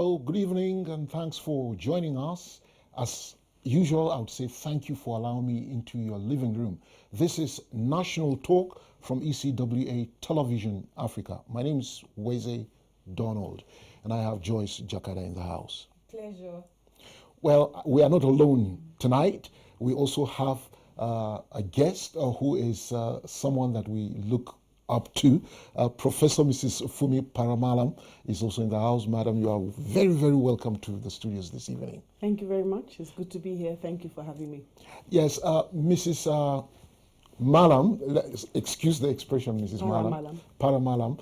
Hello, good evening, and thanks for joining us. As usual, I would say thank you for allowing me into your living room. This is National Talk from ECWA Television Africa. My name is Weze Donald, and I have Joyce Jakada in the house. Pleasure. Well, we are not alone tonight. We also have a guest who is someone that we look up to. Professor Mrs. Funmi Para-Mallam is also in the house. Madam, you are very, very welcome to the studios this evening. Thank you very much. It's good to be here. Thank you for having me. Yes, Mrs. Mallam, excuse the expression, Mrs. Mallam. Para-Mallam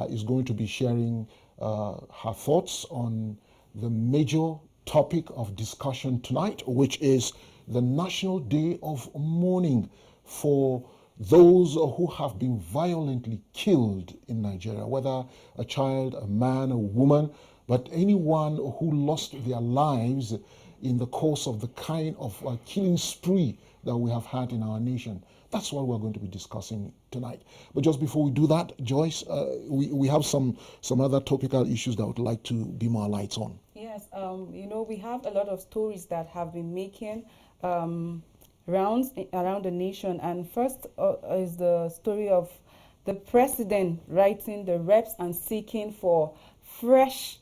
is going to be sharing her thoughts on the major topic of discussion tonight, which is the National Day of Mourning for those who have been violently killed in Nigeria, whether a child, a man, a woman, but anyone who lost their lives in the course of the kind of killing spree that we have had in our nation. That's what we're going to be discussing tonight. But just before we do that, Joyce, we have some other topical issues that I would like to beam our lights on. Yes, we have a lot of stories that have been making rounds around the nation, and first is the story of the president writing the reps and seeking for fresh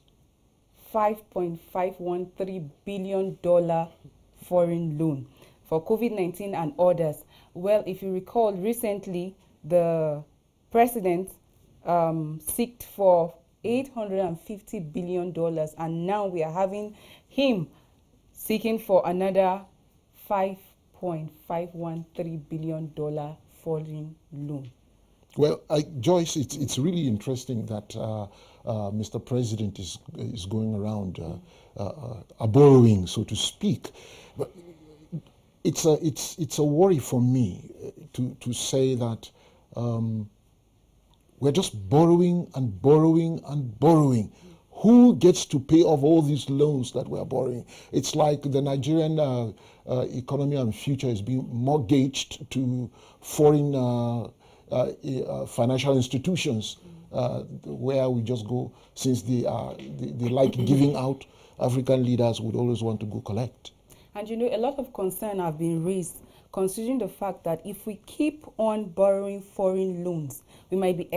$5.513 billion foreign loan for COVID-19 and others. Well, if you recall, recently the president sought for $850 billion, and now we are having him seeking for another $5.513 billion foreign loan. Well, Joyce, it's really interesting that Mr. President is going around borrowing, so to speak. But it's a worry for me to say that we're just borrowing and borrowing and borrowing. Who gets to pay off all these loans that we're borrowing? It's like the Nigerian economy and future is being mortgaged to foreign financial institutions where we just go, since they like giving out. African leaders would always want to go collect. And a lot of concern have been raised considering the fact that if we keep on borrowing foreign loans, we might be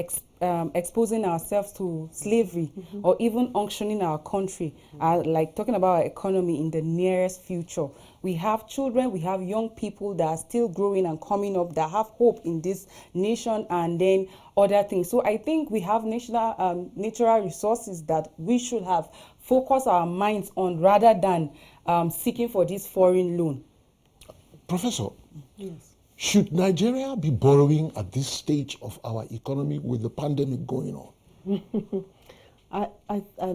exposing ourselves to slavery or even auctioning our country, like talking about our economy in the nearest future. We have children, we have young people that are still growing and coming up that have hope in this nation, and then other things. So I think we have natural resources that we should have focused our minds on rather than seeking for this foreign loan. Professor, Yes. should Nigeria be borrowing at this stage of our economy with the pandemic going on? I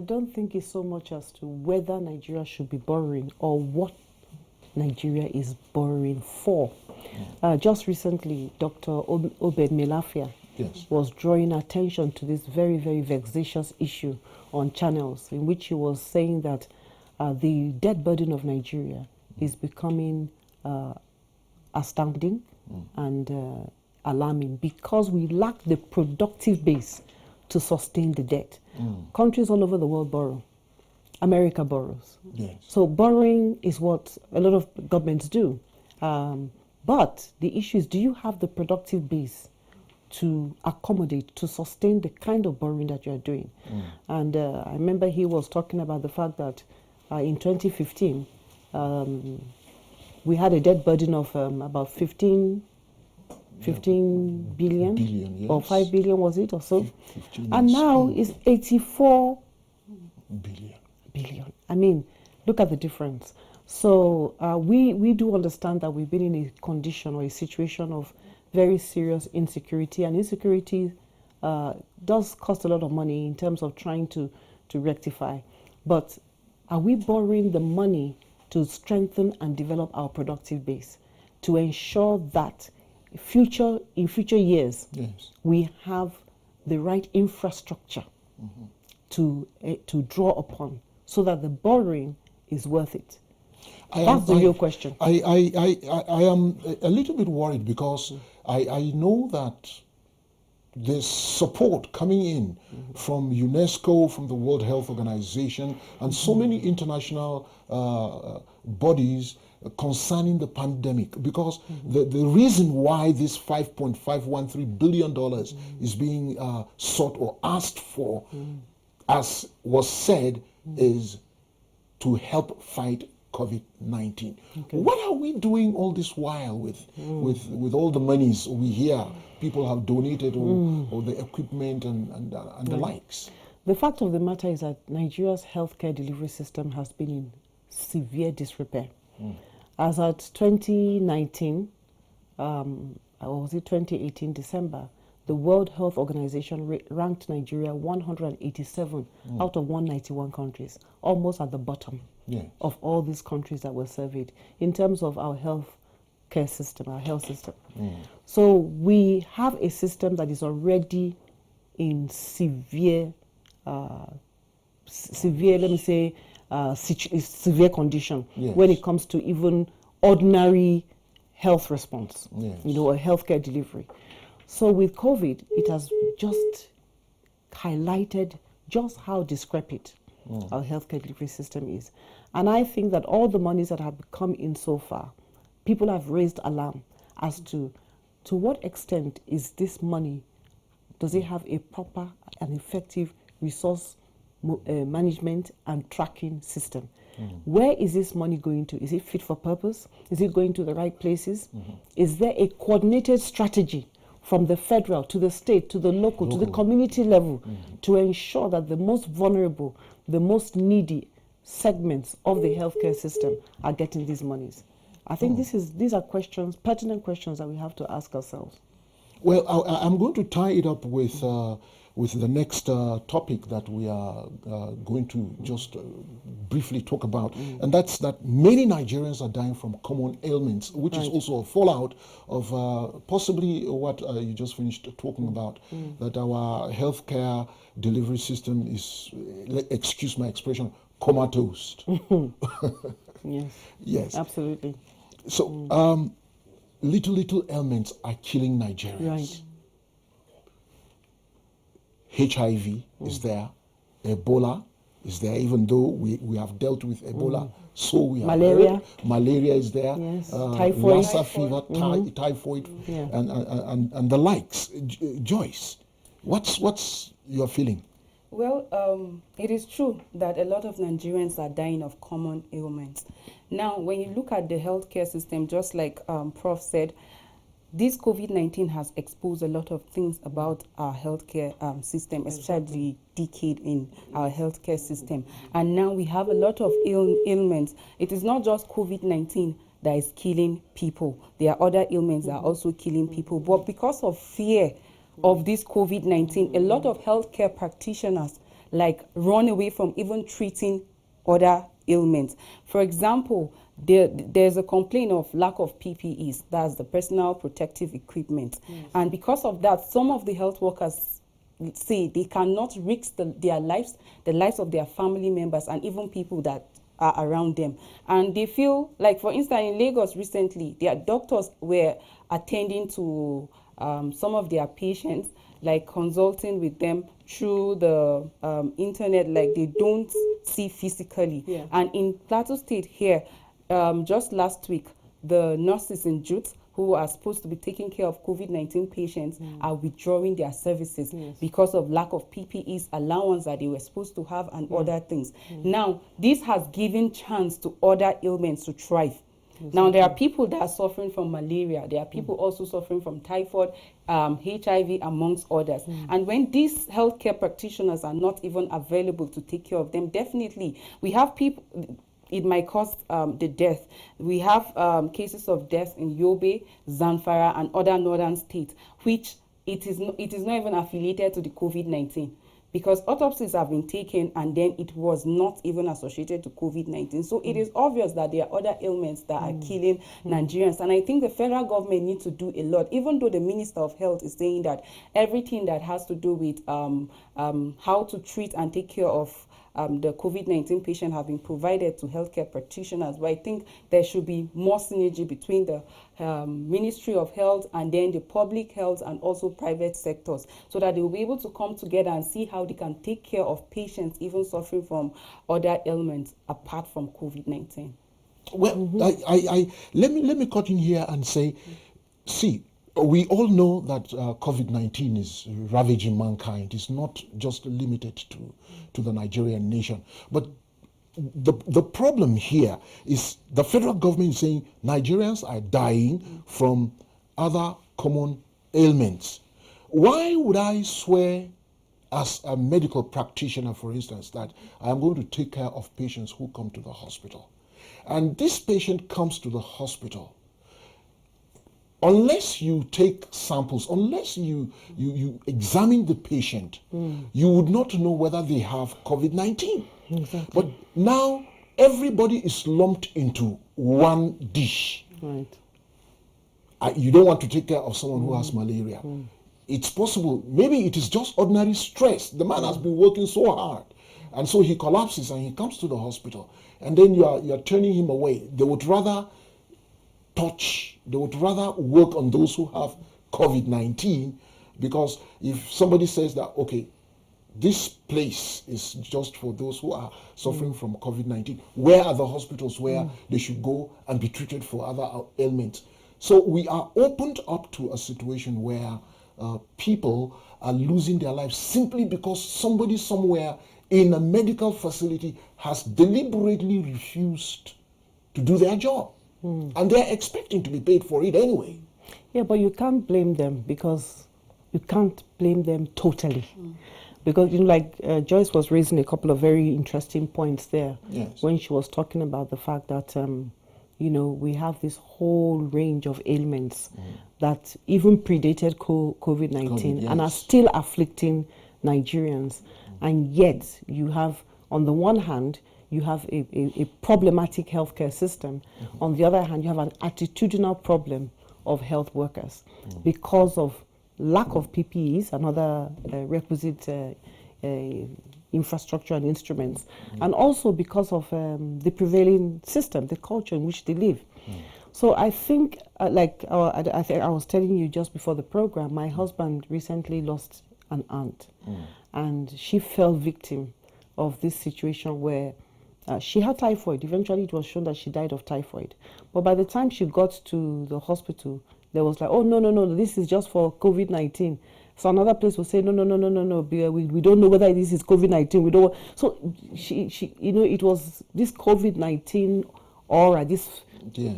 don't think it's so much as to whether Nigeria should be borrowing or what Nigeria is borrowing for. Just recently, Dr. Obed Melafia was drawing attention to this very, very vexatious issue on channels, in which he was saying that the debt burden of Nigeria is becoming astounding and alarming because we lack the productive base to sustain the debt. Countries all over the world borrow. America borrows. Yes. So borrowing is what a lot of governments do. But the issue is, do you have the productive base to accommodate, to sustain the kind of borrowing that you're doing? And I remember he was talking about the fact that in 2015, we had a debt burden of about 15 billion, yes. or 5 billion, was it, or so? 15 and now it's 84 billion. I mean, look at the difference. So we do understand that we've been in a condition or a situation of very serious insecurity, and insecurity does cost a lot of money in terms of trying to rectify. But are we borrowing the money to strengthen and develop our productive base, to ensure that in future years, we have the right infrastructure to draw upon, so that the borrowing is worth it? That's the real question. I am a little bit worried because I know that there's support coming in from UNESCO, from the World Health Organization, and so many international bodies concerning the pandemic, because the reason why this $5.513 billion is being sought or asked for, as was said, is to help fight COVID-19. Okay. What are we doing all this while with all the monies we hear people have donated, or the equipment and the likes? The fact of the matter is that Nigeria's healthcare delivery system has been in severe disrepair. As at 2019, or was it 2018 December, the World Health Organization ranked Nigeria 187 out of 191 countries, almost at the bottom of all these countries that were surveyed in terms of our health care system, our health system. So we have a system that is already in severe, let me say, severe condition when it comes to even ordinary health response, you know, or healthcare delivery. So with COVID, it has just highlighted just how decrepit our healthcare delivery system is. And I think that all the monies that have come in so far, people have raised alarm as to what extent is this money, does it have a proper and effective resource management and tracking system? Where is this money going to? Is it fit for purpose? Is it going to the right places? Is there a coordinated strategy from the federal to the state to the local to the community level to ensure that the most vulnerable, the most needy segments of the healthcare system are getting these monies? I think these are questions, pertinent questions that we have to ask ourselves. Well, I'm going to tie it up with the next topic that we are going to just briefly talk about, and that's that many Nigerians are dying from common ailments, which is also a fallout of possibly what you just finished talking about, that our healthcare delivery system is, excuse my expression, comatose. Yes. Yes. Absolutely. So, little ailments are killing Nigerians. Right. HIV is there, Ebola is there, even though we have dealt with Ebola, so we have malaria. Malaria is there, Typhoid. Lassa fever, typhoid, and the likes. Joyce, what's your feeling? Well, it is true that a lot of Nigerians are dying of common ailments. Now, when you look at the healthcare system, just like Prof said, this COVID-19 has exposed a lot of things about our healthcare system, especially the decade in our healthcare system. And now we have a lot of ailments. It is not just COVID-19 that is killing people. There are other ailments that are also killing people. But because of fear of this COVID-19, a lot of healthcare practitioners run away from even treating other ailments. For example, there's a complaint of lack of PPEs, that's the personal protective equipment. And because of that, some of the health workers say they cannot risk their lives, the lives of their family members, and even people that are around them. And they feel like, for instance, in Lagos recently, their doctors were attending to some of their patients, consulting with them through the internet, they don't see physically. And in Plateau State here, just last week, the nurses in Jute who are supposed to be taking care of COVID-19 patients are withdrawing their services because of lack of PPEs, allowance that they were supposed to have, and other things. Now, this has given chance to other ailments to thrive. Now, there are people that are suffering from malaria. There are people also suffering from typhoid, HIV, amongst others. And when these healthcare practitioners are not even available to take care of them, definitely we have people, it might cause the death. We have cases of death in Yobe, Zamfara, and other northern states, which it is not even affiliated to the COVID-19. Because autopsies have been taken and then it was not even associated to COVID-19. So it is obvious that there are other ailments that are killing Nigerians. And I think the federal government needs to do a lot, even though the Minister of Health is saying that everything that has to do with how to treat and take care of the COVID-19 patient have been provided to healthcare practitioners. But I think there should be more synergy between the Ministry of Health and then the public health and also private sectors, so that they will be able to come together and see how they can take care of patients even suffering from other ailments apart from COVID-19. Well, let me cut in here and say, see, we all know that COVID-19 is ravaging mankind. It's not just limited to the Nigerian nation. But the problem here is the federal government is saying Nigerians are dying from other common ailments. Why would I swear as a medical practitioner, for instance, that I am going to take care of patients who come to the hospital? And this patient comes to the hospital. Unless you take samples, unless you examine the patient, you would not know whether they have COVID-19. Exactly. But now everybody is lumped into one dish. Right. You don't want to take care of someone who has malaria. It's possible, maybe it is just ordinary stress. The man has been working so hard, and so he collapses and he comes to the hospital. And then you're turning him away. They would rather work on those who have COVID-19, because if somebody says that, okay, this place is just for those who are suffering from COVID-19, where are the hospitals where they should go and be treated for other ailments? So we are opened up to a situation where people are losing their lives simply because somebody somewhere in a medical facility has deliberately refused to do their job. And they're expecting to be paid for it anyway. Yeah, but you can't blame them, because you can't blame them totally. Because, you know, like Joyce was raising a couple of very interesting points there. Yes. When she was talking about the fact that, you know, we have this whole range of ailments that even predated COVID-19 and are still afflicting Nigerians. And yet you have, on the one hand, you have a problematic healthcare system. On the other hand, you have an attitudinal problem of health workers because of lack of PPEs, another requisite infrastructure and instruments, and also because of the prevailing system, the culture in which they live. So I think, I was telling you just before the program, my husband recently lost an aunt, and she fell victim of this situation where she had typhoid. Eventually it was shown that she died of typhoid. But by the time she got to the hospital, there was like, oh, no, this is just for COVID-19. So another place will say, no, we don't know whether this is COVID-19. We don't. So she, you know, it was this COVID-19 aura, this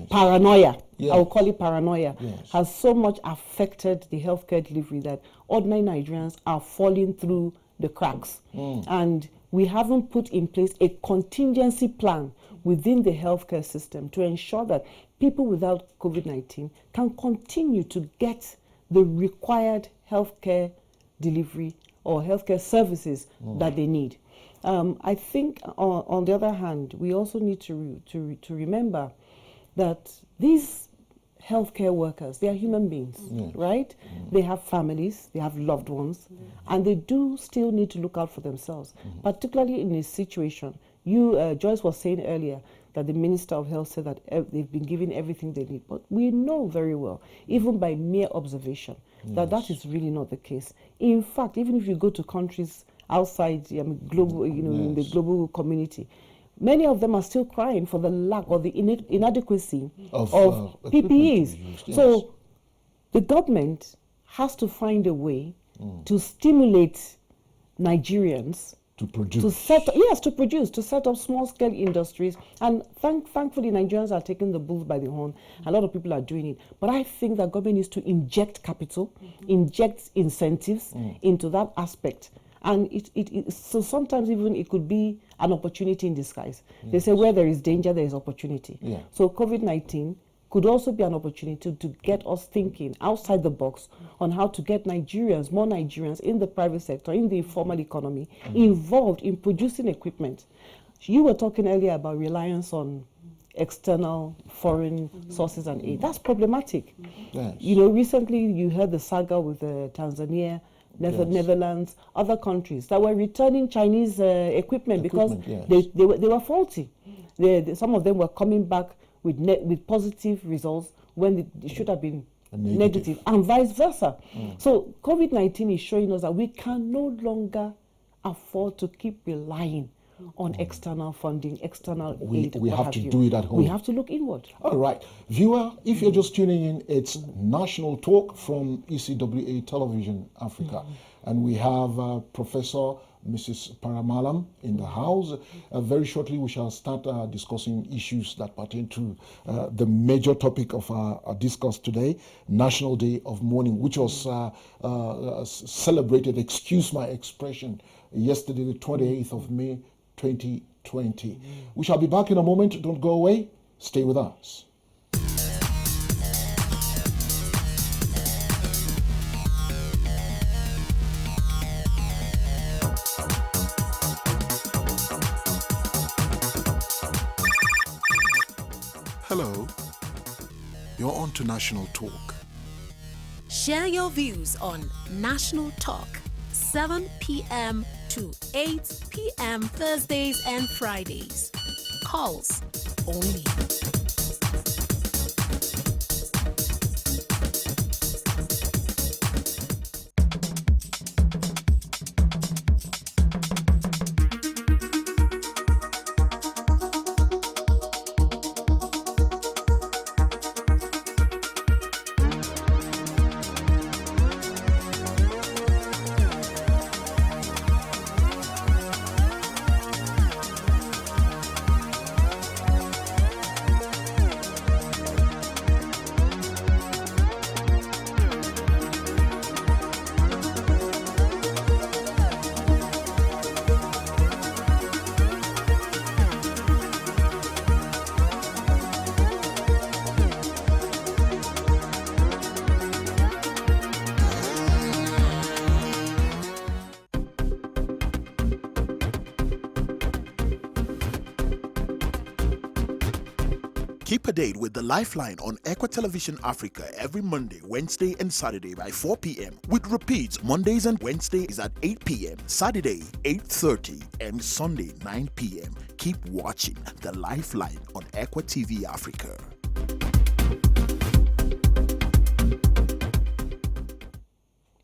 paranoia, I will call it paranoia, has so much affected the healthcare delivery that ordinary Nigerians are falling through the cracks. And we haven't put in place a contingency plan within the healthcare system to ensure that people without COVID-19 can continue to get the required healthcare delivery or healthcare services that they need. I think, on the other hand, we also need to remember that these healthcare workers, they are human beings, right? They have families, they have loved ones, and they do still need to look out for themselves, particularly in a situation. Joyce was saying earlier that the Minister of Health said that they've been given everything they need, but we know very well, even by mere observation, that is really not the case. In fact, even if you go to countries outside global, in the global community, many of them are still crying for the lack or the inadequacy of PPEs. So the government has to find a way to stimulate Nigerians to produce. To set up small-scale industries. And thankfully, Nigerians are taking the bull by the horn. A lot of people are doing it. But I think that government needs to inject capital, inject incentives into that aspect. And so sometimes even it could be an opportunity in disguise. They say where there is danger, there is opportunity. So COVID-19 could also be an opportunity to get us thinking outside the box on how to get Nigerians, more Nigerians in the private sector, in the informal economy, involved in producing equipment. You were talking earlier about reliance on external foreign sources and aid. That's problematic. You know, recently you heard the saga with Tanzania Netherlands, other countries that were returning Chinese equipment because they were faulty. Some of them were coming back with positive results when they should have been negative, and vice versa. So COVID-19 is showing us that we can no longer afford to keep relying on external funding, external aid. We have to do it at home. We have to look inward. All right. Viewer, if you're just tuning in, it's National Talk from ECWA Television Africa. And we have Professor Mrs. Para-Mallam in the house. Very shortly, we shall start discussing issues that pertain to the major topic of our discourse today, National Day of Mourning, which was celebrated, excuse my expression, yesterday, the 28th of May, 2020. We shall be back in a moment. Don't go away. Stay with us. Hello, you're on to National Talk. Share your views on National Talk, 7 p.m. to 8 p.m. Thursdays and Fridays. Calls only. Keep a date with the Lifeline on ECWA Television Africa every Monday, Wednesday, and Saturday by 4 p.m. with repeats Mondays and Wednesdays at 8 p.m., Saturday 8:30, and Sunday 9 p.m. Keep watching the Lifeline on ECWA TV Africa.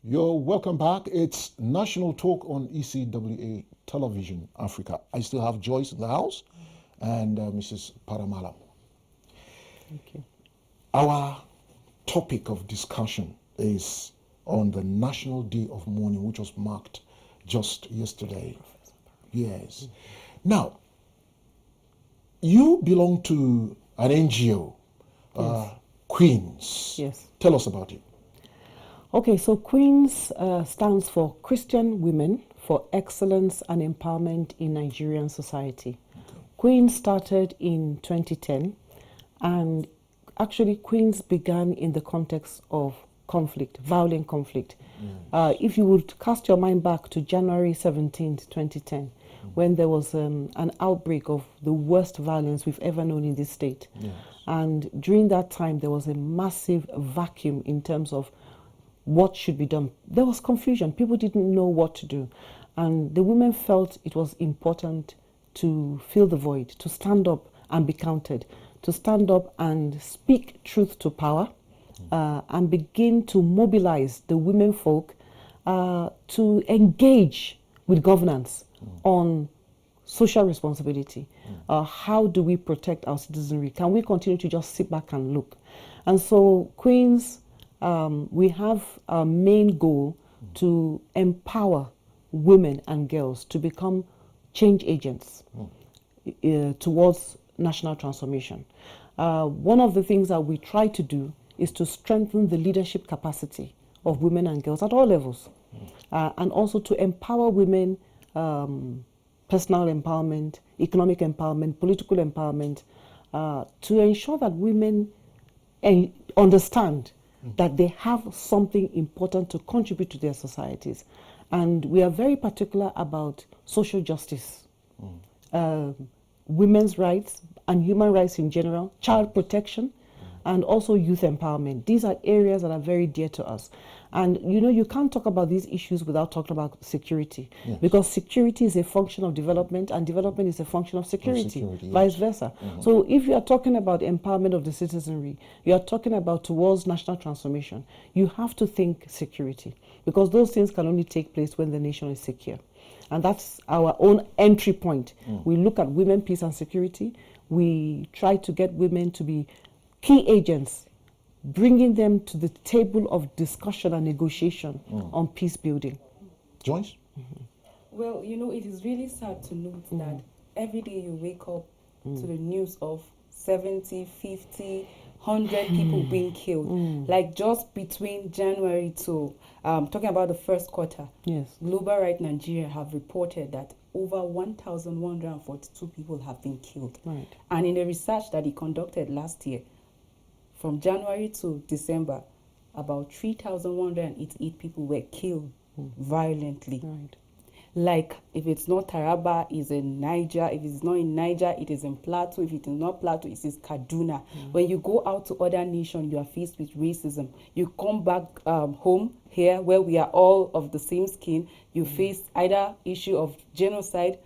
You're welcome back. It's National Talk on ECWA Television Africa. I still have Joyce in the house and Mrs. Para-Mallam. Thank you. Our topic of discussion is on the National Day of Mourning, which was marked just yesterday. Yes. Now, you belong to an NGO, Queens. Yes. Tell us about it. Okay, so Queens stands for Christian Women for Excellence and Empowerment in Nigerian Society. Okay. Queens started in 2010. And actually, Queens began in the context of conflict, violent conflict. Yes. If you would cast your mind back to January 17th, 2010, when there was an outbreak of the worst violence we've ever known in this state. Yes. And during that time, there was a massive vacuum in terms of what should be done. There was confusion. People didn't know what to do. And the women felt it was important to fill the void, to stand up and be counted, to stand up and speak truth to power, and begin to mobilize the women folk to engage with governance on social responsibility. How do we protect our citizenry? Can we continue to just sit back and look? And so Queens, we have our main goal to empower women and girls to become change agents towards national transformation. One of the things that we try to do is to strengthen the leadership capacity of women and girls at all levels, and also to empower women, personal empowerment, economic empowerment, political empowerment, to ensure that women understand that they have something important to contribute to their societies. And we are very particular about social justice, women's rights and human rights in general, child protection, and also youth empowerment. These are areas that are very dear to us. And you can't talk about these issues without talking about security, Yes. because security is a function of development and development is a function of security, vice versa. So if you are talking about empowerment of the citizenry, you are talking about towards national transformation, you have to think security, because those things can only take place when the nation is secure. And that's our own entry point. We look at women, peace and security. We try to get women to be key agents, bringing them to the table of discussion and negotiation on peace building. Joyce? Well, it is really sad to note that every day you wake up to the news of 70, 50, 100 people being killed. Like just between January to, talking about the first quarter, Yes. Global Right Nigeria have reported that over 1,142 people have been killed. Right. And in the research that he conducted last year, from January to December, about 3,188 people were killed violently. Right. Like, if it's not Taraba, it's in Niger. If it's not in Niger, it is in Plateau. If it is not Plateau, it is Kaduna. When you go out to other nations, you are faced with racism. You come back home here, where we are all of the same skin, you face either issue of genocide,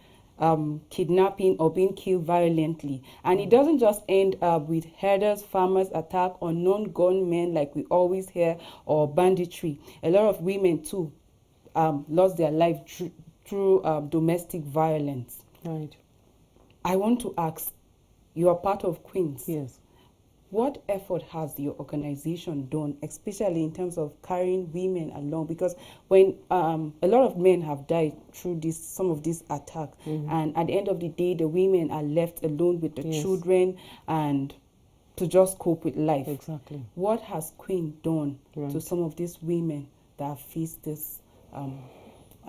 kidnapping, or being killed violently. And it doesn't just end with herders, farmers attack, unknown gunmen like we always hear, or banditry. A lot of women too lost their life through domestic violence. Right. I want to ask, you are part of Queens. Yes. What effort has your organization done, especially in terms of carrying women along? Because when a lot of men have died through some of these attacks, and at the end of the day, the women are left alone with the children and to just cope with life. Exactly. What has Queen done Right. to some of these women that have faced this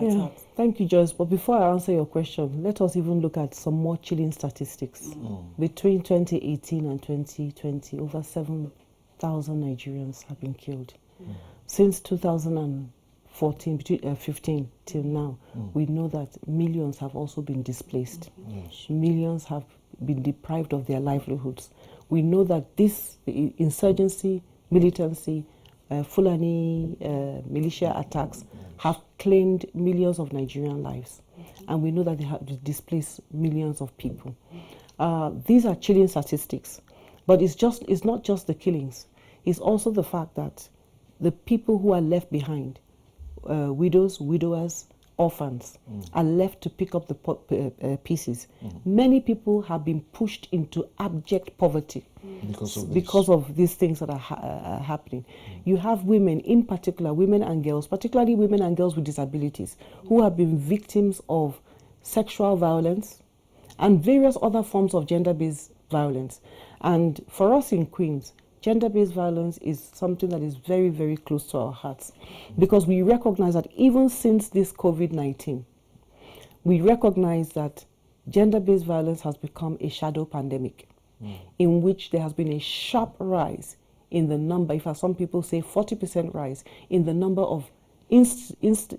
Yeah, attacks? thank you, Joyce. But before I answer your question, let us even look at some more chilling statistics. Between 2018 and 2020, over 7,000 Nigerians have been killed. Since 2014, between 15 till now, we know that millions have also been displaced. Yes. Millions have been deprived of their livelihoods. We know that this insurgency, militancy, Fulani militia attacks have claimed millions of Nigerian lives, and we know that they have displaced millions of people. These are chilling statistics, but it's not just the killings. It's also the fact that the people who are left behind, widows, widowers, orphans, are left to pick up the pieces. Many people have been pushed into abject poverty because of these things that are happening. You have women, in particular, women and girls, particularly women and girls with disabilities, who have been victims of sexual violence and various other forms of gender-based violence. And for us in Queens, gender-based violence is something that is very, very close to our hearts, because we recognize that even since this COVID-19, we recognize that gender-based violence has become a shadow pandemic, in which there has been a sharp rise in the number, if as some people say 40% rise, in the number of incidences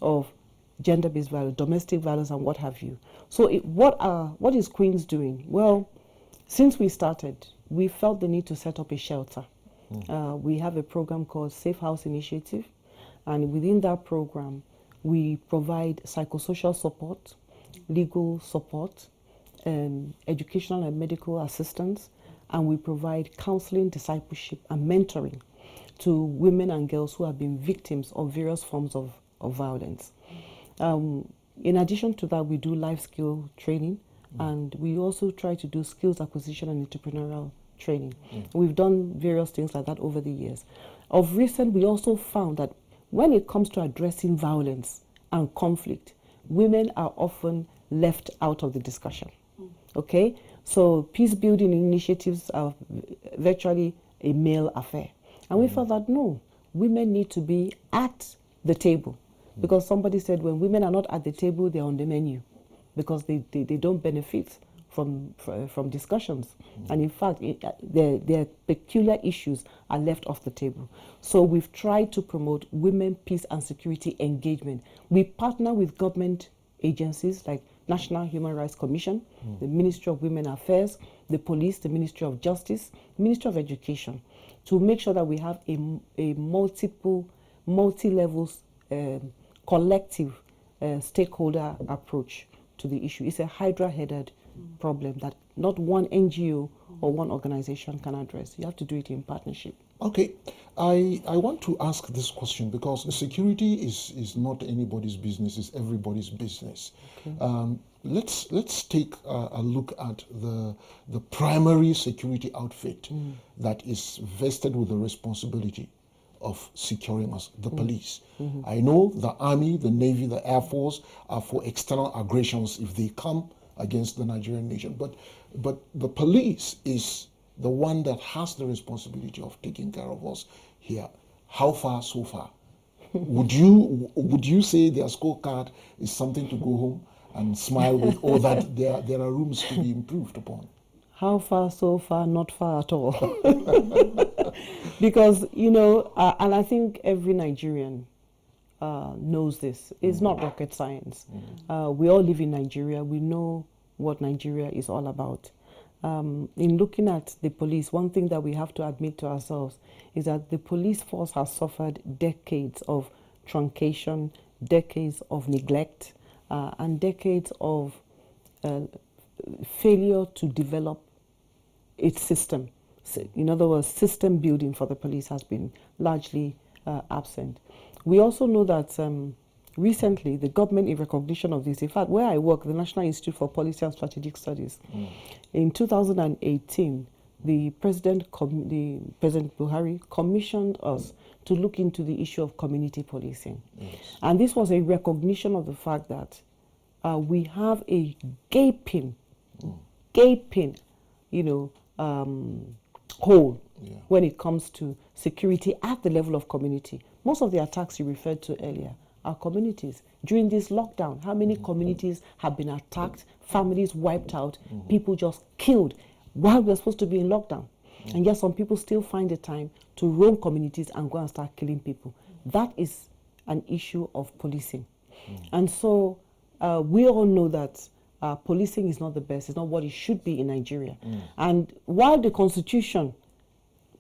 of gender-based violence, domestic violence, and what have you. So what is Queens doing? Well, since we started, we felt the need to set up a shelter. We have a program called Safe House Initiative, and within that program, we provide psychosocial support, legal support, educational and medical assistance, and we provide counseling, discipleship, and mentoring to women and girls who have been victims of various forms of violence. In addition to that, we do life skill training, and we also try to do skills acquisition and entrepreneurial training. We've done various things like that over the years. Of recent, we also found that when it comes to addressing violence and conflict, women are often left out of the discussion. Okay? So peace building initiatives are virtually a male affair. And we felt that no, women need to be at the table. Because somebody said when women are not at the table, they're on the menu, because they don't benefit from discussions. And in fact, their peculiar issues are left off the table. So we've tried to promote women, peace and security engagement. We partner with government agencies like National Human Rights Commission, the Ministry of Women Affairs, the police, the Ministry of Justice, Ministry of Education, to make sure that we have a multi-levels, collective stakeholder approach to the issue. It's a hydra-headed problem that not one NGO or one organization can address. You have to do it in partnership. Okay, I want to ask this question because security is not anybody's business, it's everybody's business. Okay. Let's take a look at the primary security outfit that is vested with the responsibility of securing us, the police. I know the Army, the Navy, the Air Force are for external aggressions if they come against the Nigerian nation, but the police is the one that has the responsibility of taking care of us here. How far so far? Would you say their scorecard is something to go home and smile with, or that there are rooms to be improved upon? How far so far? Not far at all. Because, and I think every Nigerian knows this. It's not rocket science. We all live in Nigeria. We know what Nigeria is all about. In looking at the police, one thing that we have to admit to ourselves is that the police force has suffered decades of truncation, decades of neglect, and decades of failure to develop its system. So, in other words, system building for the police has been largely absent. We also know that recently the government, in recognition of this, in fact, where I work, the National Institute for Policy and Strategic Studies, in 2018, the President Buhari commissioned us to look into the issue of community policing. Yes. And this was a recognition of the fact that we have a gaping, hole when it comes to security at the level of community. Most of the attacks you referred to earlier are communities. During this lockdown, how many communities have been attacked, families wiped out, people just killed while we're supposed to be in lockdown? And yet some people still find the time to roam communities and go and start killing people. That is an issue of policing. And so we all know that policing is not the best, it's not what it should be in Nigeria. And while the Constitution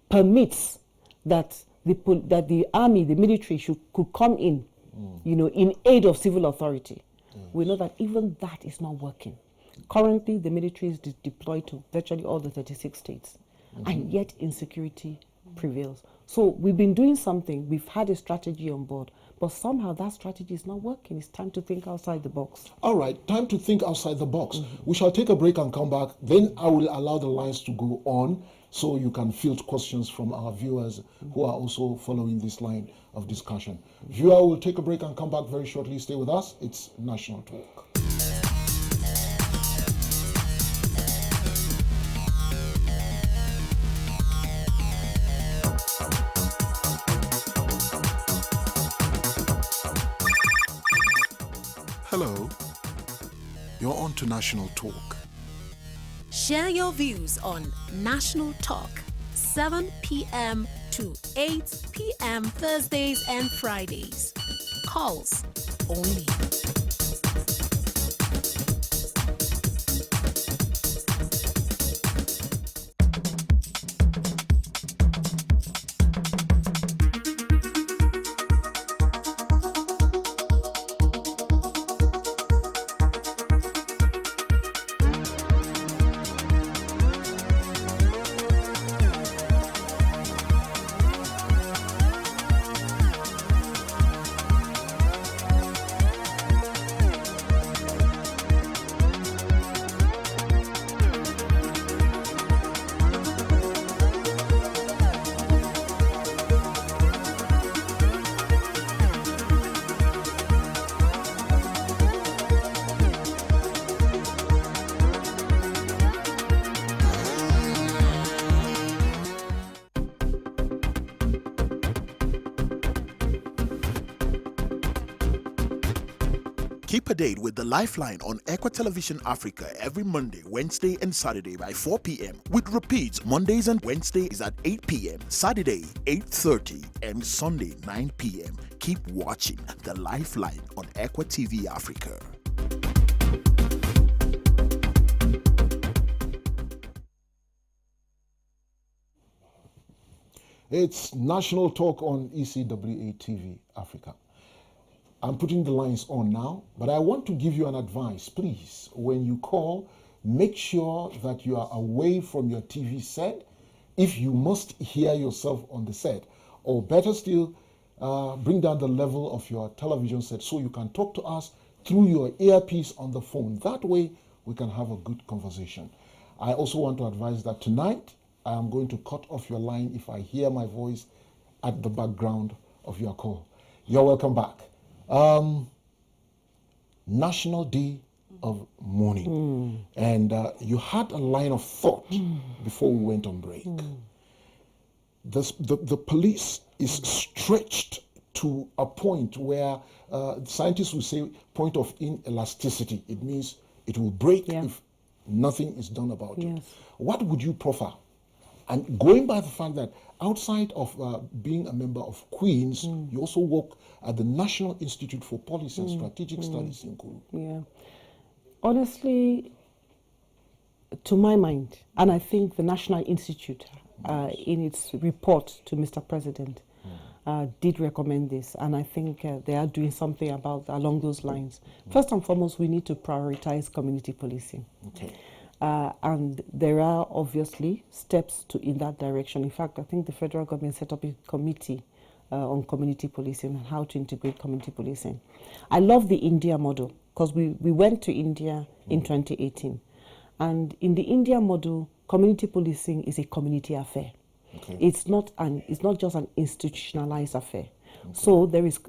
permits that the army, the military could come in, in aid of civil authority, we know that even that is not working. Currently, the military is deployed to virtually all the 36 states, and yet insecurity prevails. So we've been doing something, we've had a strategy on board, but somehow that strategy is not working. It's time to think outside the box. All right, time to think outside the box. We shall take a break and come back. Then I will allow the lines to go on so you can field questions from our viewers who are also following this line of discussion. Viewer, will take a break and come back very shortly. Stay with us. It's National Talk. Hello, you're on to National Talk. Share your views on National Talk, 7 p.m. to 8 p.m. Thursdays and Fridays. Calls only. Keep a date with the Lifeline on ECWA Television Africa every Monday, Wednesday, and Saturday by 4 p.m. with repeats Mondays and Wednesdays at 8 p.m., Saturday 8:30, and Sunday 9 p.m. Keep watching the Lifeline on ECWA TV Africa. It's National Talk on ECWA TV Africa. I'm putting the lines on now, but I want to give you an advice. Please, when you call, make sure that you are away from your TV set if you must hear yourself on the set. Or better still, bring down the level of your television set so you can talk to us through your earpiece on the phone. That way, we can have a good conversation. I also want to advise that tonight, I am going to cut off your line if I hear my voice at the background of your call. You're welcome back. National Day of Mourning. And you had a line of thought before we went on break. The police is stretched to a point where scientists will say point of inelasticity. It means it will break if nothing is done about it. What would you proffer? And going by the fact that outside of being a member of Queen's, you also work at the National Institute for Policy and Strategic Studies in Kuru. Yeah. Honestly, to my mind, and I think the National Institute, in its report to Mr. President, did recommend this, and I think they are doing something along those lines. First and foremost, we need to prioritize community policing. Okay. And there are obviously steps in that direction. In fact, I think the federal government set up a committee on community policing and how to integrate community policing. I love the India model because we went to India in 2018. And in the India model, community policing is a community affair. Okay. It's not just an institutionalized affair. Okay. So there is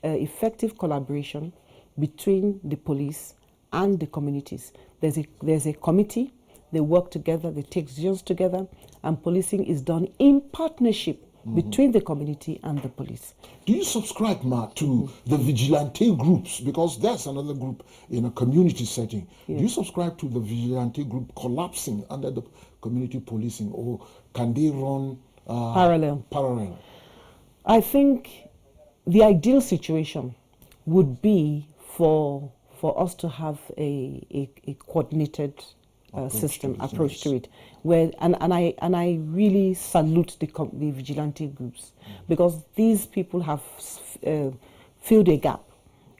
effective collaboration between the police and the communities. There's a committee, they work together, they take decisions together, and policing is done in partnership between the community and the police. Do you subscribe, Ma, to the vigilante groups? Because that's another group in a community setting. Do you subscribe to the vigilante group collapsing under the community policing, or can they run parallel? I think the ideal situation would be for us to have a coordinated approach to it, where and I really salute the vigilante groups, because these people have filled a gap.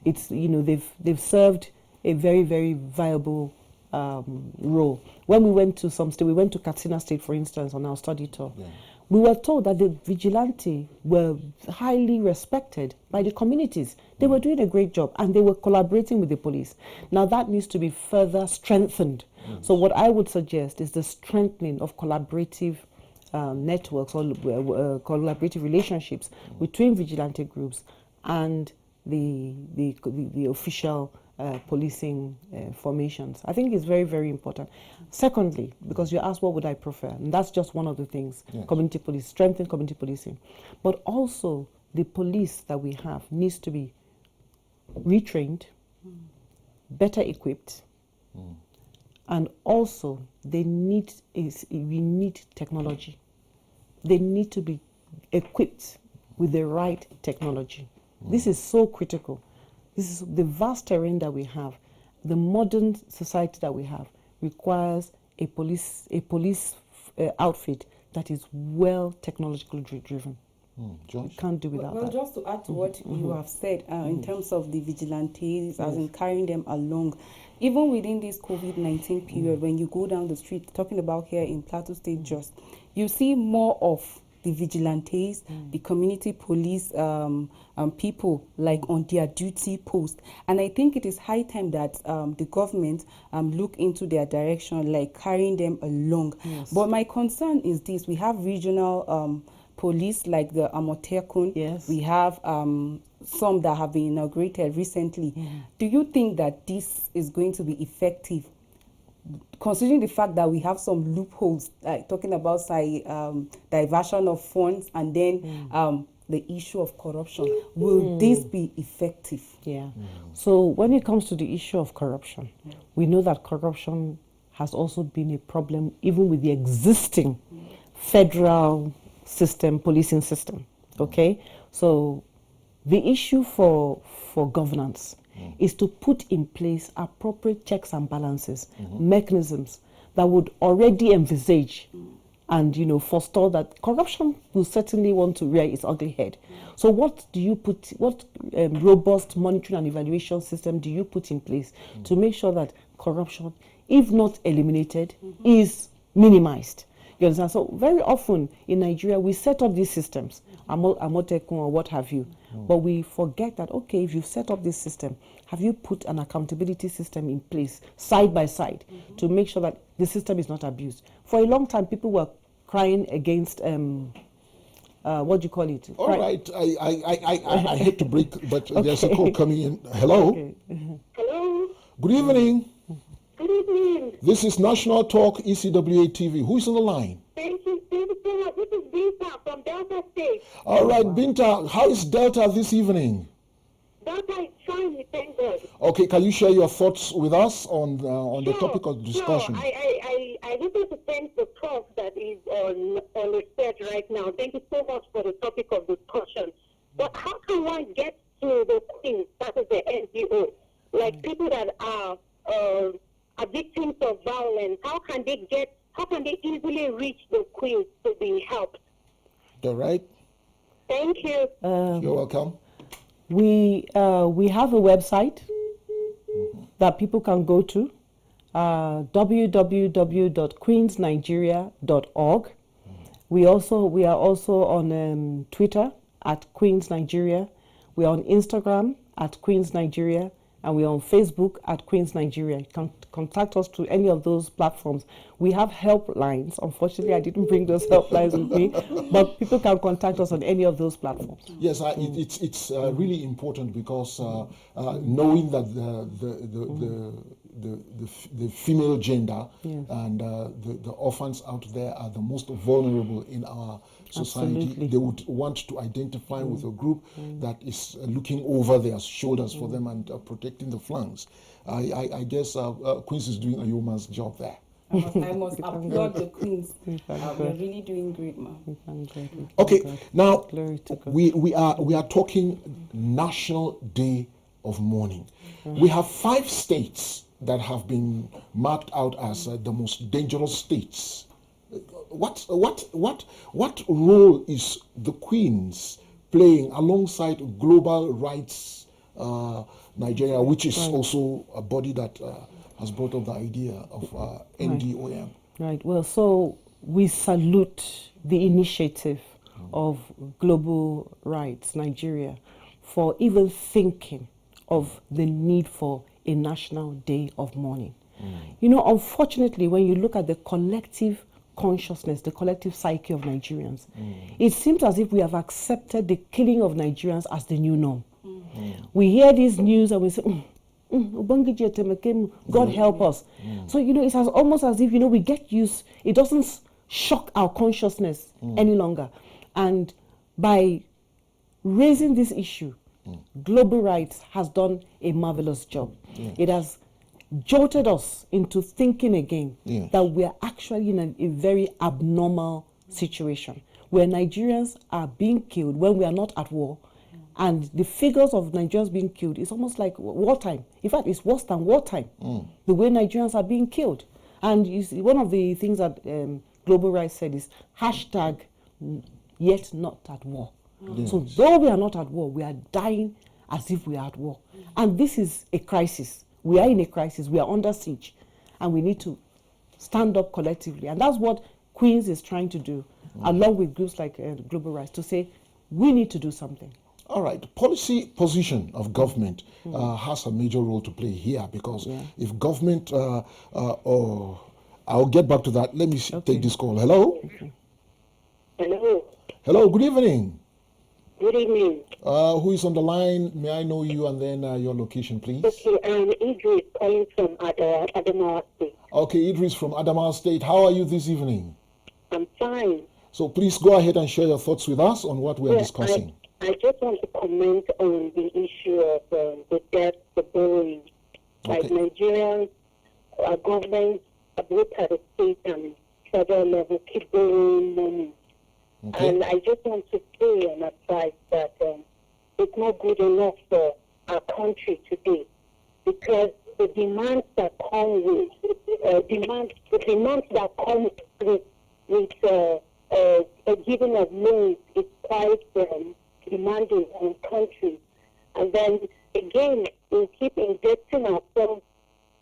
It's they've served a very, very viable role. When we went to some state, we went to Katsina State, for instance, on our study tour. Yeah. We were told that the vigilante were highly respected by the communities. They were doing a great job and they were collaborating with the police. Now that needs to be further strengthened. Yes. So what I would suggest is the strengthening of collaborative networks or collaborative relationships between vigilante groups and the official policing formations. I think it's very, very important. Secondly, because you asked what would I prefer, and that's just one of the things, yes. Community police, strengthen community policing. But also the police that we have needs to be retrained, better equipped, and also we need technology. They need to be equipped with the right technology. This is so critical. This is the vast terrain that we have. The modern society that we have requires a police outfit that is well technologically driven. Josh? Can't do without that. Well, just to add to what you have said in terms of the vigilantes, as in carrying them along, even within this COVID-19 period, when you go down the street, talking about here in Plateau State, just you see more of the vigilantes, the community police people like on their duty post. And I think it is high time that the government look into their direction, like carrying them along. Yes. But my concern is this: we have regional police like the Amotekun. Yes. We have some that have been inaugurated recently. Do you think that this is going to be effective, considering the fact that we have some loopholes, like talking about diversion of funds and then the issue of corruption? Will this be effective? Yeah. So when it comes to the issue of corruption, we know that corruption has also been a problem even with the existing federal system, policing system. Okay? So the issue for governance is to put in place appropriate checks and balances, mechanisms that would already envisage and, you know, forestall that corruption will certainly want to rear its ugly head. So what do you put, what robust monitoring and evaluation system do you put in place to make sure that corruption, if not eliminated, is minimized? You understand? So very often in Nigeria, we set up these systems, Amotekun or what have you, but we forget that, okay, if you've set up this system, have you put an accountability system in place, side by side, to make sure that the system is not abused? For a long time, people were crying against, what do you call it? All right, I hate to break, but there's a call coming in. Hello? Okay. Hello. Good evening. Good evening. This is National Talk ECWA TV. Who is on the line? Thank you so much. This is Binta from Delta State. All right, Binta, how is Delta this evening? Delta is fine, we thank God. Okay, can you share your thoughts with us on the topic of discussion? Sure. I just want to thank the Prof that is on research right now. Thank you so much for the topic of discussion. But how can one get to the Queen, that is the NGO, like people that are victims of violence? How can they easily reach the Queen to be helped? All right. Thank you. You're welcome. We have a website that people can go to, www.queensnigeria.org. We are also on Twitter at Queens Nigeria. We are on Instagram at Queens Nigeria, and we are on Facebook at Queens Nigeria. You can contact us to any of those platforms. We have helplines. Unfortunately, I didn't bring those helplines with me, but people can contact us on any of those platforms. Yes, it's really important because knowing that the female gender and the orphans out there are the most vulnerable in our society. Absolutely. They would want to identify with a group that is looking over their shoulders for them and protecting the flanks. I guess Queens is doing a yeoman's job there. I must applaud the Queens. They're really doing great, ma'am. Okay, now we are talking National Day of Mourning. We have 5 states that have been marked out as the most dangerous states. What role is the Queens playing alongside Global Rights Nigeria, which is also a body that has brought up the idea of NDOM? Right. Well, so we salute the initiative of Global Rights Nigeria for even thinking of the need for a National Day of Mourning. You know, unfortunately, when you look at the collective consciousness, the collective psyche of Nigerians, it seems as if we have accepted the killing of Nigerians as the new norm. We hear this news and we say, God help us. So, you know, it's almost as if, you know, we get used, it doesn't shock our consciousness any longer. And by raising this issue, Global Rights has done a marvelous job. It has jolted us into thinking again that we are actually in a very abnormal situation where Nigerians are being killed when we are not at war. And the figures of Nigerians being killed is almost like wartime. In fact, it's worse than wartime, the way Nigerians are being killed. And you see, one of the things that Global Rights said is hashtag yet not at war. So though we are not at war, we are dying as if we are at war. And this is a crisis. We are in a crisis. We are under siege. And we need to stand up collectively. And that's what Queens is trying to do, along with groups like Global Rights, to say we need to do something. All right. Policy position of government has a major role to play here because if government, I'll get back to that. Let me take this call. Hello? Hello. Hello, good evening. Good evening. Who is on the line? May I know you and then your location, please? Okay, I'm Idris calling from Adamawa State. Okay, Idris from Adamawa State. How are you this evening? I'm fine. So please go ahead and share your thoughts with us on what we are discussing. I just want to comment on the issue of the debt, the borrowing. Like Nigerians, our government, both at the state and federal level, keep borrowing money. And I just want to say and advise that it's not good enough for our country today because the demands that come with the demands that come with with a giving of loans is quite demanding on countries. And then again, we keep indebting ourselves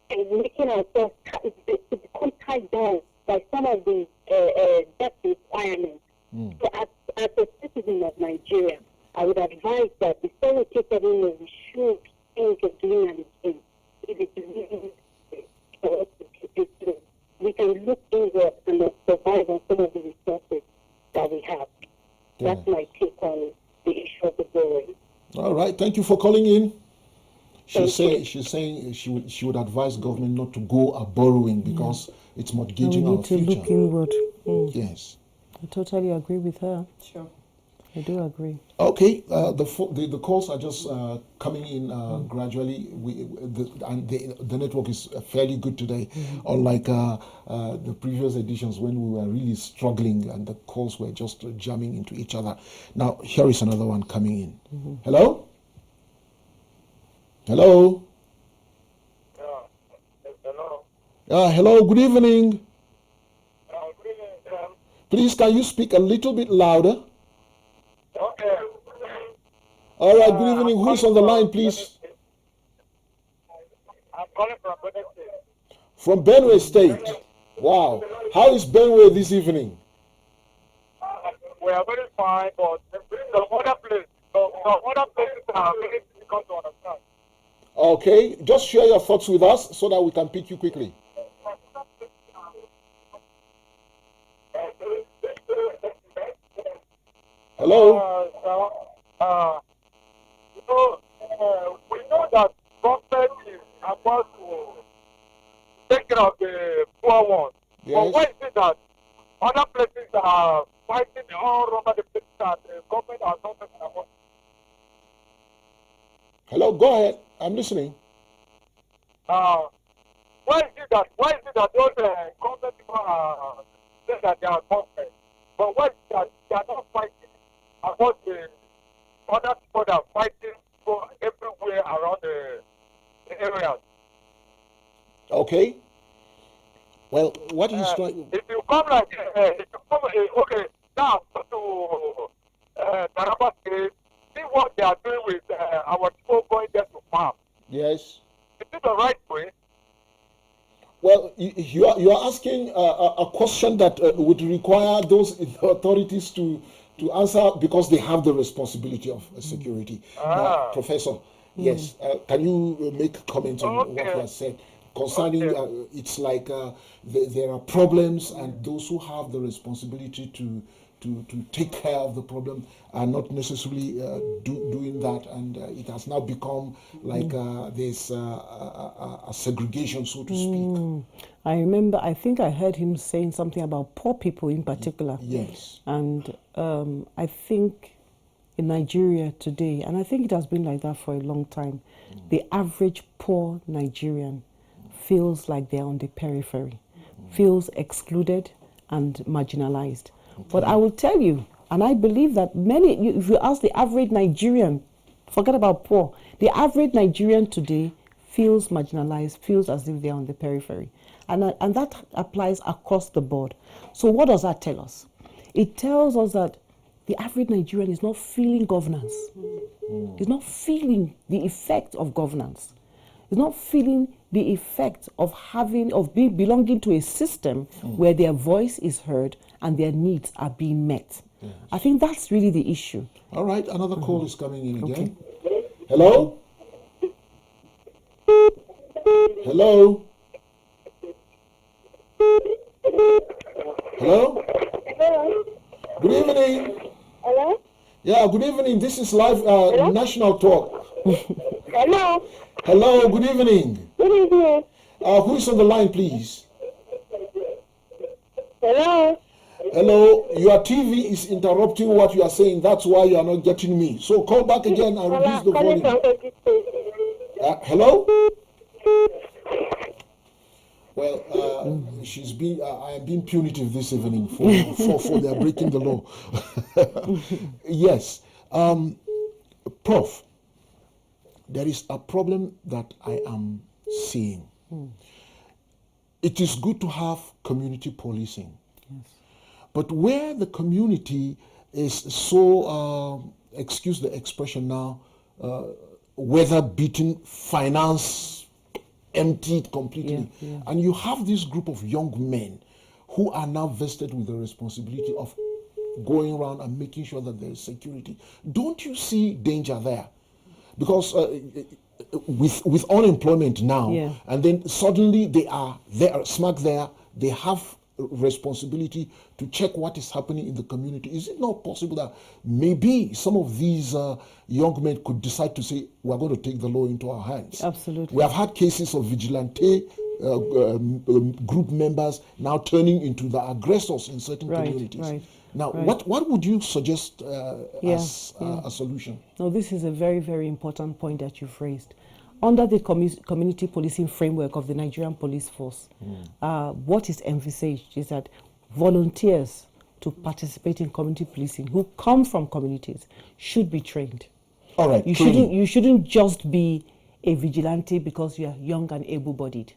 and making ourselves to become tied down by some of the debt requirements. So as a citizen of Nigeria, I would advise that before we take any loan, we should think of doing anything. If it is really for us to keep it through, we can look inward and survive on some of the resources that we have. Yeah. That's my take on the issue of the borrowing. All right, thank you for calling in. She's saying she would advise government not to go borrowing because it's mortgaging we our need to future. look inward. Yes. I totally agree with her. Sure. I do agree. Okay, the calls are just coming in gradually. The network is fairly good today, unlike the previous editions when we were really struggling and the calls were just jamming into each other. Now, here is another one coming in. Hello? Hello? Hello. Hello, good evening. Good evening. Please, can you speak a little bit louder? Okay. All right, good evening. Who is on the line, please? I'm calling from Benue State. From Benue State. Wow. How is Benue this evening? We are very fine, but some other places are very difficult to understand. Okay, just share your thoughts with us so that we can pick you quickly. Hello? We know that government is about to take care of the poor ones. Yes. But why is it that other places are fighting all over the place that the government has not taken about? Hello, go ahead. I'm listening. Why is it that those government people are saying that they are government, but why is it that they are not fighting about the other people that are fighting for everywhere around the areas? Okay. Well, what he's trying... If you come okay, now to Taraba State, see what they are doing with our people going there to farm. Yes. Is it the right way? Well, you are asking a question that would require those authorities to answer because they have the responsibility of security. Professor, yes. Can you make comments on what you have said? Concerning, it's like there are problems, and those who have the responsibility to take care of the problem are not necessarily doing that, and it has now become like there's a segregation, so to speak. I think I heard him saying something about poor people in particular. Yes. And I think in Nigeria today, and I think it has been like that for a long time, the average poor Nigerian feels like they're on the periphery, feels excluded and marginalized. But I will tell you, and I believe that if you ask the average Nigerian, forget about poor, the average Nigerian today feels marginalized, feels as if they're on the periphery. And that applies across the board. So what does that tell us? It tells us that the average Nigerian is not feeling governance. Is not feeling the effect of governance. Is not feeling the effect of belonging to a system where their voice is heard and their needs are being met. Yes. I think that's really the issue. All right, another call is coming in again. Okay. Hello? Hello? Hello? Hello? Good evening. Hello? Yeah, good evening. This is live National Talk. Hello? Hello, good evening. Good evening. Who is on the line, please? Hello? Hello, your TV is interrupting what you are saying. That's why you are not getting me. So call back again and reduce the volume. Hello? Well, she's been. I am being punitive this evening for their breaking the law. Yes, Prof. There is a problem that I am seeing. It is good to have community policing, yes, But where the community is so, excuse the expression now, weather beaten, finance emptied completely, and you have this group of young men who are now vested with the responsibility of going around and making sure that there is security. Don't you see danger there? Because with unemployment now, and then suddenly they are smack there, they have responsibility to check what is happening in the community. Is it not possible that maybe some of these young men could decide to say, we're going to take the law into our hands? Absolutely. We have had cases of vigilante group members now turning into the aggressors in certain communities. Now, what would you suggest as a solution? No, this is a very, very important point that you've raised. Under the community policing framework of the Nigerian police force, what is envisaged is that volunteers to participate in community policing who come from communities should be trained. All right. You shouldn't just be a vigilante because you are young and able-bodied,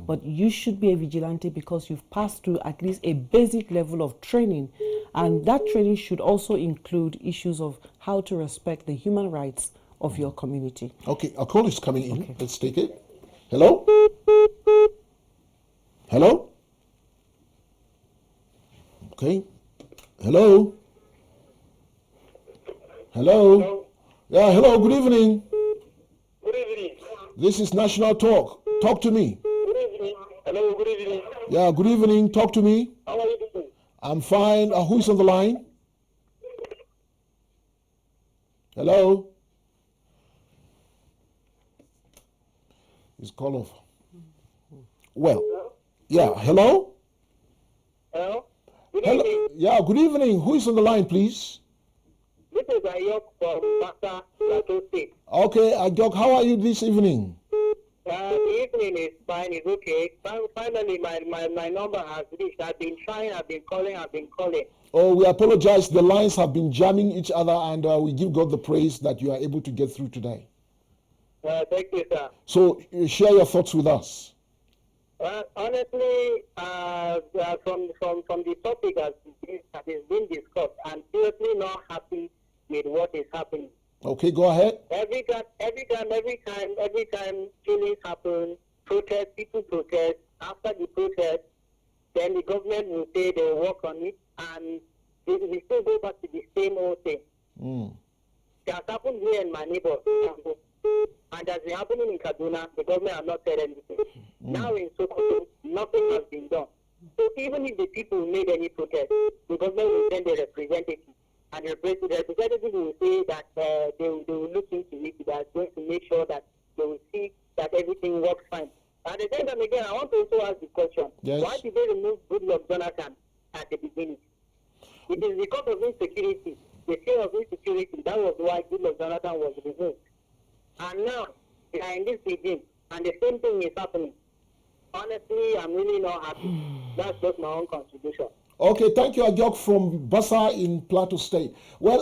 but you should be a vigilante because you've passed through at least a basic level of training, and that training should also include issues of how to respect the human rights of your community. Okay, a call is coming in. Okay. Let's take it. Hello? Hello? Okay. Hello? Hello? Yeah, hello, good evening. Good evening. This is National Talk. Talk to me. Good evening. Hello, good evening. Yeah, good evening. Talk to me. How are you doing? I'm fine. Who is on the line? Hello? His call off. Well, yeah, hello? Hello? Hello? Yeah, good evening. Who is on the line, please? This is Ayok from Basa, Plateau State. Okay, Ayok, how are you this evening? The evening is fine, it's okay. Finally, my number has reached. I've been trying, I've been calling. Oh, we apologize. The lines have been jamming each other, and we give God the praise that you are able to get through today. Thank you, sir. So, share your thoughts with us. Honestly, from the topic that is being discussed, I'm seriously not happy with what is happening. Okay, go ahead. Every time killings happen, people protest. After the protest, then the government will say they will work on it, and we still go back to the same old thing. It has happened here in my neighborhood, and has been happening in Kaduna. The government have not said anything. Now in Sokoto, nothing has been done. So even if the people made any protest, the government will send a representative, and the representative will say that they will look into it. They are going to make sure that they will see that everything works fine. At the same time, again, I want to also ask the question: why did they remove Goodluck Jonathan at the beginning? It is because of insecurity. The fear of insecurity. That was why Goodluck Jonathan was removed. And now they are in this regime, and the same thing is happening. Honestly, I'm really not happy. That's just my own contribution. Okay, thank you, Ajok from Basa in Plateau State. Well,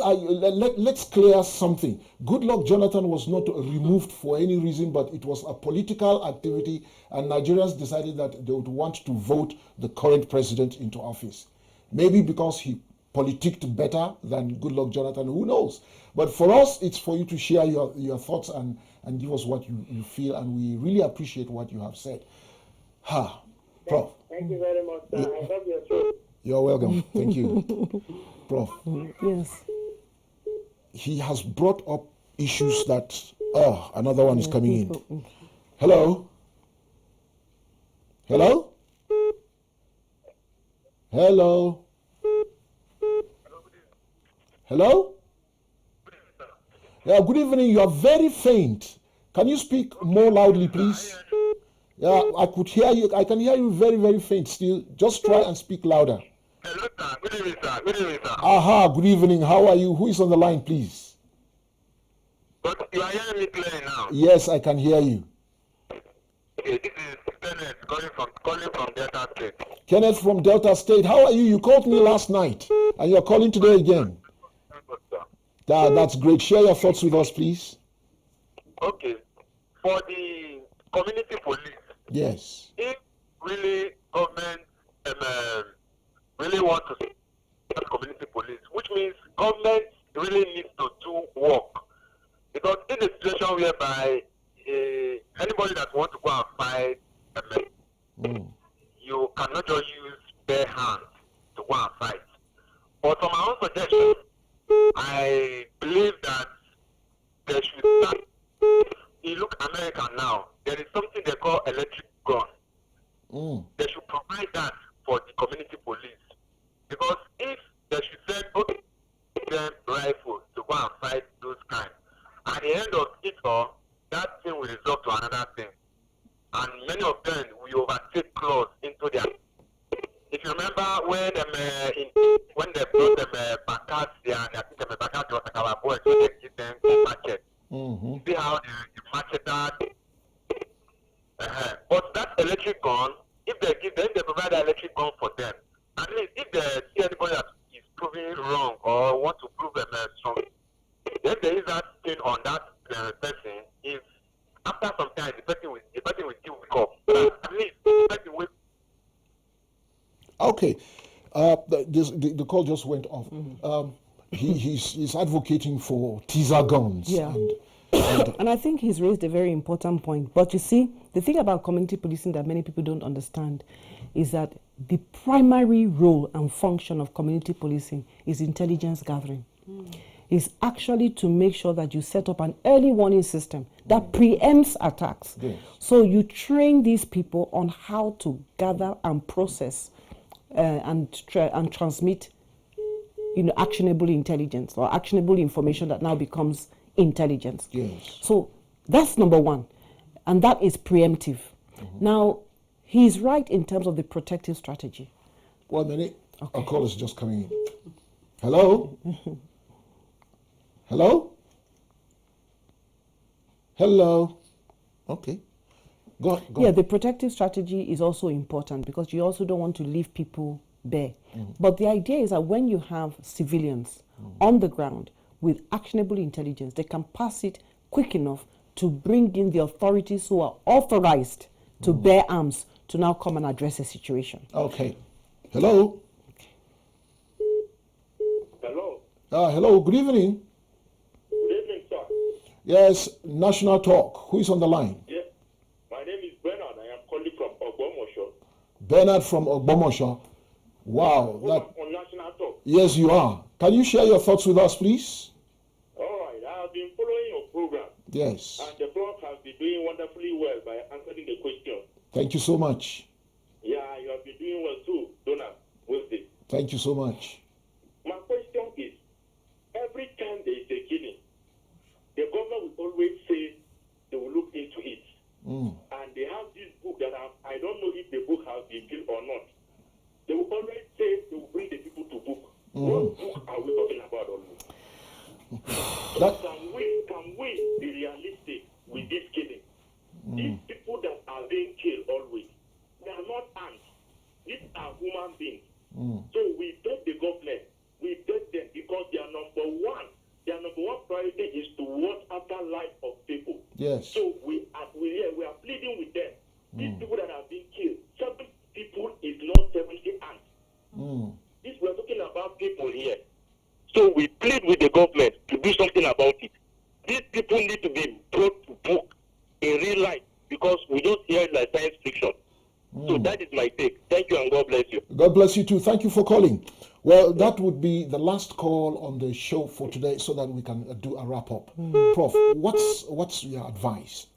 let's clear something. Goodluck Jonathan was not removed for any reason, but it was a political activity, and Nigerians decided that they would want to vote the current president into office. Maybe because he politicked better than Goodluck Jonathan, who knows? But for us, it's for you to share your thoughts and give us what you feel, and we really appreciate what you have said. Prof. Thank you very much, sir. I love your show. You're welcome. Thank you. Prof. Yes. He has brought up issues that, another one is coming in. Hello? Hello? Hello? Hello? Yeah, good evening. You are very faint. Can you speak more loudly, please? Yeah, I could hear you. I can hear you very, very faint still. Just try and speak louder. Hello, sir. Good evening, sir. Good evening, sir. Aha, good evening. How are you? Who is on the line, please? But you are hearing me clearly now. Yes, I can hear you. Okay, this is Kenneth calling from Delta State. Kenneth from Delta State. How are you? You called me last night, and you're calling today again. That's great. Share your thoughts with us, please. Okay. For the community police, yes. If really government really want to about community police, which means government really needs to do work. Because in a situation whereby anybody that wants to go and fight you cannot just use bare hands to go and fight. But from my own suggestion, I believe that there should start. You look America now, there is something they call electric gun. They should provide that for the community police. Because if they should send both them rifles to go and fight those kinds, at the end of it all, that thing will result to another thing. And many of them will overtake claws into their. If you remember when when they brought them back there, I think them back was like our boys, so they give them a market. See how they market that. But that electric gun, if they give them, they provide the electric gun for them. At least if they see anybody that is proving wrong or want to prove them strong, then there is that thing on that person. If after some time the person will still wake up, but at least the person will. Okay, the call just went off. He's advocating for teaser guns. Yeah. And I think he's raised a very important point. But you see, the thing about community policing that many people don't understand is that the primary role and function of community policing is intelligence gathering. Is actually to make sure that you set up an early warning system that preempts attacks. Yes. So you train these people on how to gather and process and transmit, actionable intelligence or actionable information that now becomes intelligence. Yes. So that's number one, and that is preemptive. Now, he's right in terms of the protective strategy. 1 minute. Okay. A call is just coming in. Hello? Hello? Hello? Okay. Go Yeah, on. the protective strategy is also important because you also don't want to leave people bare. But the idea is that when you have civilians on the ground with actionable intelligence, they can pass it quick enough to bring in the authorities who are authorized to bear arms to now come and address a situation. Okay. Hello? Hello. Hello, good evening. Good evening, sir. Yes, National Talk. Who is on the line? Yes. My name is Bernard. I am calling from Ogbomosho. Bernard from Ogbomosho. Wow. On National Talk. Yes, you are. Can you share your thoughts with us, please? All right. I have been following your program. Yes. And the Prof has been doing wonderfully well by answering the question. Thank you so much. Yeah, you have been doing well too, Donald. With it. Thank you so much. My question is, every time there is a killing, the government will always say they will look into it. And they have this book that I don't know if the book has been built or not. They will always say they will bring the people to book. What book are we talking about always? Can we be realistic with this killing? These people that are being killed always, they are not ants. These are human beings. So we beg the government, we beg them because their number one priority is to watch after life of people. Yes. So we are pleading with them. These people that are being killed, 7 people is not 70 ants. This we are talking about people here. So we plead with the government to do something about it. These people need to be brought to book in real life because we don't hear it like science fiction. So that is my take. Thank you and God bless you. God bless you too. Thank you for calling. Well, that would be the last call on the show for today so that we can do a wrap up. Prof, what's your advice?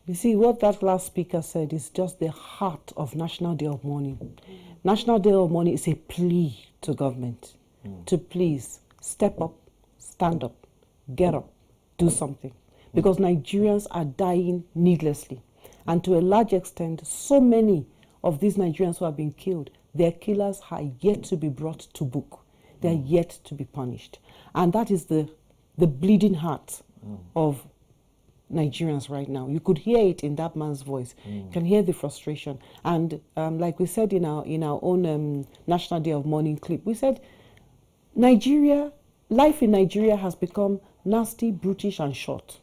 You see, what that last speaker said is just the heart of National Day of Mourning. National Day of Mourning is a plea to government to please step up, stand up, get up, do something. Because Nigerians are dying needlessly. And to a large extent, so many of these Nigerians who have been killed, their killers are yet to be brought to book. They are yet to be punished. And that is the bleeding heart of Nigerians right now. You could hear it in that man's voice. You can hear the frustration. And like we said in our own National Day of Mourning clip, we said life in Nigeria has become nasty, brutish, and short.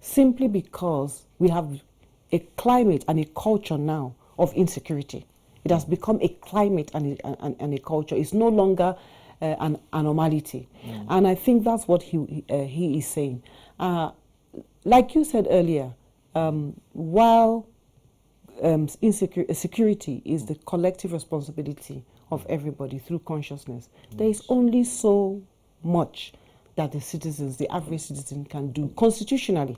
Simply because we have a climate and a culture now of insecurity. It has become a climate and a culture. It's no longer an anomaly. And I think that's what he is saying. Like you said earlier, while security is the collective responsibility of everybody through consciousness, there is only so much that the citizens, the average citizen, can do constitutionally.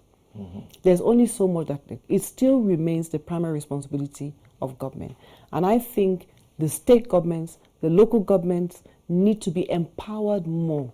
There's only so much that it still remains the primary responsibility of government. And I think the state governments, the local governments need to be empowered more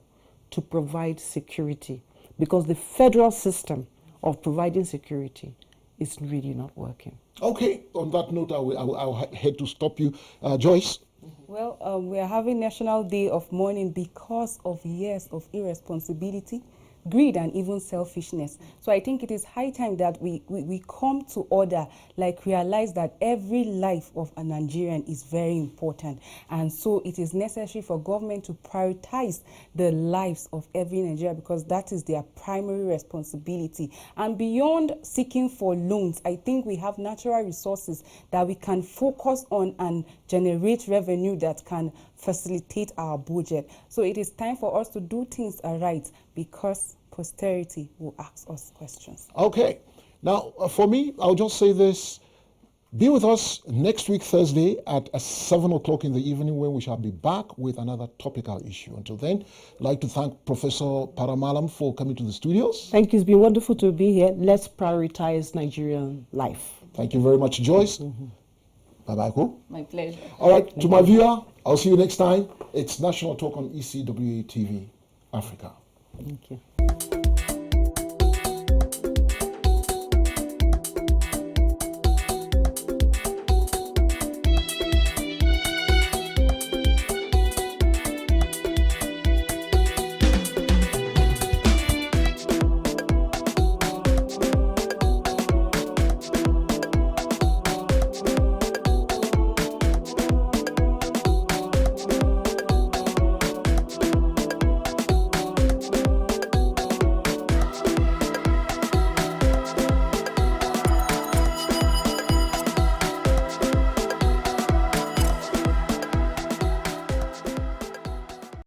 to provide security, because the federal system of providing security is really not working. Okay, on that note, I'll head to stop you. Joyce? Well, we are having National Day of Mourning because of years of irresponsibility, greed, and even selfishness. So I think it is high time that we come to order, like realize that every life of a Nigerian is very important. And so it is necessary for government to prioritize the lives of every Nigerian, because that is their primary responsibility. And beyond seeking for loans, I think we have natural resources that we can focus on and generate revenue that can facilitate our budget. So it is time for us to do things right, because posterity will ask us questions. Okay. Now, for me, I'll just say this. Be with us next week, Thursday, at 7 o'clock in the evening, when we shall be back with another topical issue. Until then, I'd like to thank Professor Para-Mallam for coming to the studios. Thank you. It's been wonderful to be here. Let's prioritize Nigerian life. Thank you very much, Joyce. Bye-bye, Ko. My pleasure. All right, to my viewer, I'll see you next time. It's National Talk on ECWA TV, Africa. Thank you.